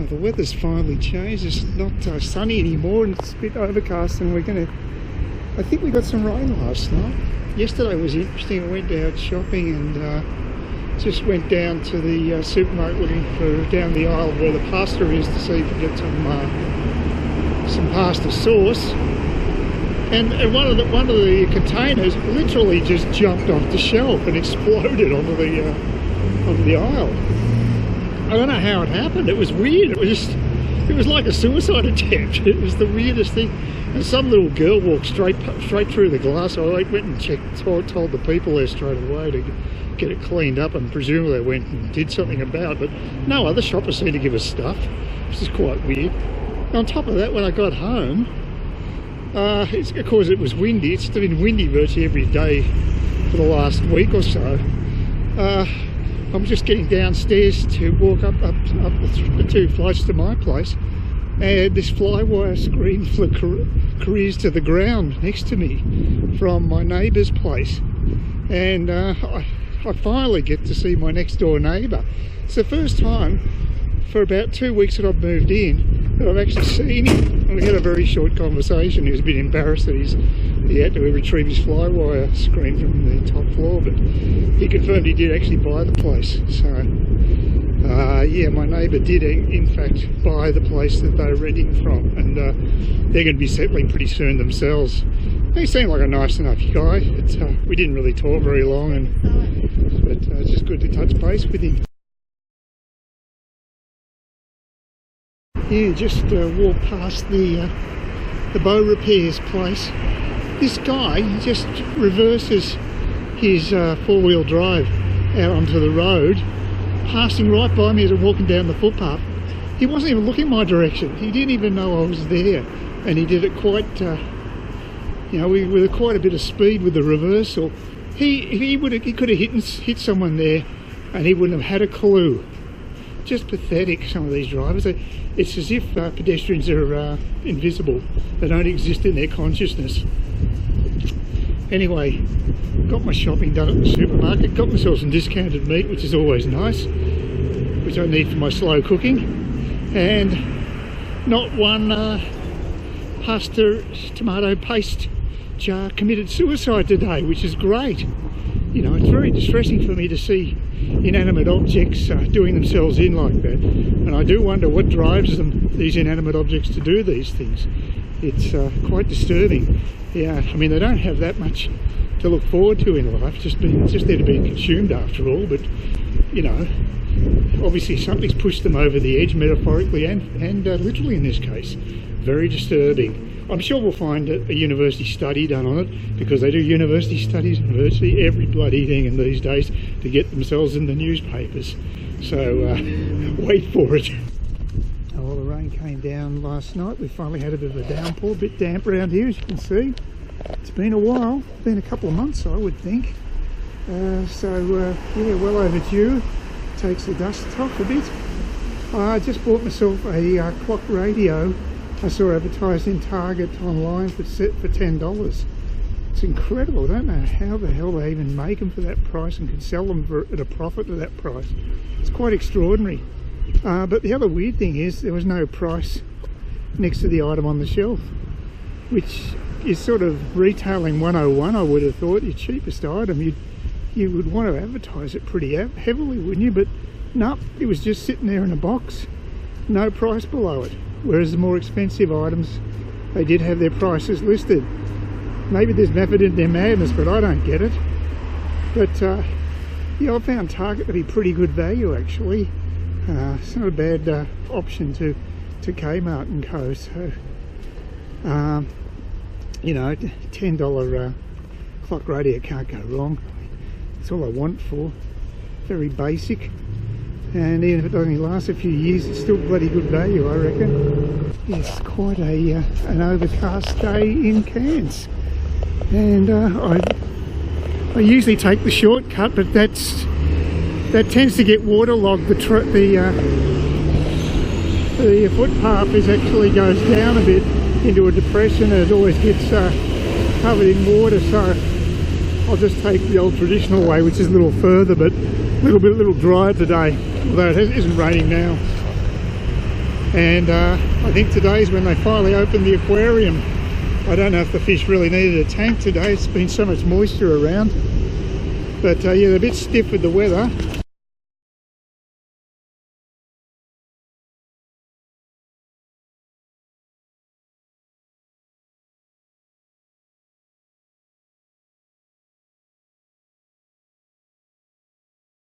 the weather's finally changed. It's not sunny anymore and it's a bit overcast, and I think we got some rain last night. Yesterday was interesting. I went out shopping and just went down to the supermarket looking for down the aisle where the pasta is to see if we could get some pasta sauce. And one of the containers literally just jumped off the shelf and exploded onto the aisle. I don't know how it happened. It was weird. It was like a suicide attempt. It was the weirdest thing. And some little girl walked straight through the glass. I went and checked, told the people there straight away to get it cleaned up, and presumably they went and did something about it. But no other shoppers seemed to give us stuff, which is quite weird. On top of that, when I got home, of course it was windy. It's been windy virtually every day for the last week or so. I'm just getting downstairs to walk up the 2 flights to my place, and this flywire screen careers to the ground next to me from my neighbour's place, and I finally get to see my next door neighbour. It's the first time for about 2 weeks that I've moved in that I've actually seen him, and we had a very short conversation. He was a bit embarrassed that he had to retrieve his flywire screen from the top floor, but he confirmed he did actually buy the place. So yeah, my neighbour did in fact buy the place that they're renting from, and they're going to be settling pretty soon themselves. He seemed like a nice enough guy. We didn't really talk very long, but it's just good to touch base with him. Yeah, just walked past the bow repairs place. This guy just reverses his four-wheel drive out onto the road, passing right by me as I'm walking down the footpath. He wasn't even looking my direction. He didn't even know I was there, and he did it quite, you know, with quite a bit of speed with the reversal. He could have hit someone there, and he wouldn't have had a clue. Just pathetic, some of these drivers. It's as if pedestrians are invisible. They don't exist in their consciousness. Anyway, got my shopping done at the supermarket, got myself some discounted meat, which is always nice, which I need for my slow cooking, and not one pasta tomato paste jar committed suicide today, which is great. You know, it's very distressing for me to see inanimate objects doing themselves in like that, and I do wonder what drives them, these inanimate objects, to do these things. It's quite disturbing. Yeah, I mean, they don't have that much to look forward to in life, just there to be consumed after all, but you know, obviously something's pushed them over the edge, metaphorically and literally in this case. Very disturbing. I'm sure we'll find a university study done on it, because they do university studies on virtually every bloody thing in these days to get themselves in the newspapers. So wait for it. Well, the rain came down last night. We finally had a bit of a downpour, a bit damp around here, as you can see. It's been a while, been a couple of months I would think. Yeah, well overdue. Takes the dust off a bit. I just bought myself a clock radio. I saw advertised in Target online for $10. It's incredible. I don't know how the hell they even make them for that price and can sell them at a profit at that price. It's quite extraordinary. But the other weird thing is there was no price next to the item on the shelf, which is sort of retailing 101. I would have thought your cheapest item, you would want to advertise it pretty heavily, wouldn't you? But no, it was just sitting there in a box, no price below it. Whereas the more expensive items, they did have their prices listed. Maybe there's method in their madness, but I don't get it. But yeah, I found Target to be pretty good value actually. It's not a bad option to Kmart and Co. So you know, $10 clock radio can't go wrong. That's all I want for. Very basic. And even if it only lasts a few years, it's still bloody good value, I reckon. It's quite an overcast day in Cairns, and I usually take the shortcut, but that tends to get waterlogged. The footpath actually goes down a bit into a depression, and it always gets covered in water. So I'll just take the old traditional way, which is a little further, but a little drier today, although it isn't raining now. And I think today's when they finally opened the aquarium. I don't know if the fish really needed a tank today. It's been so much moisture around. But yeah, they're a bit stiff with the weather.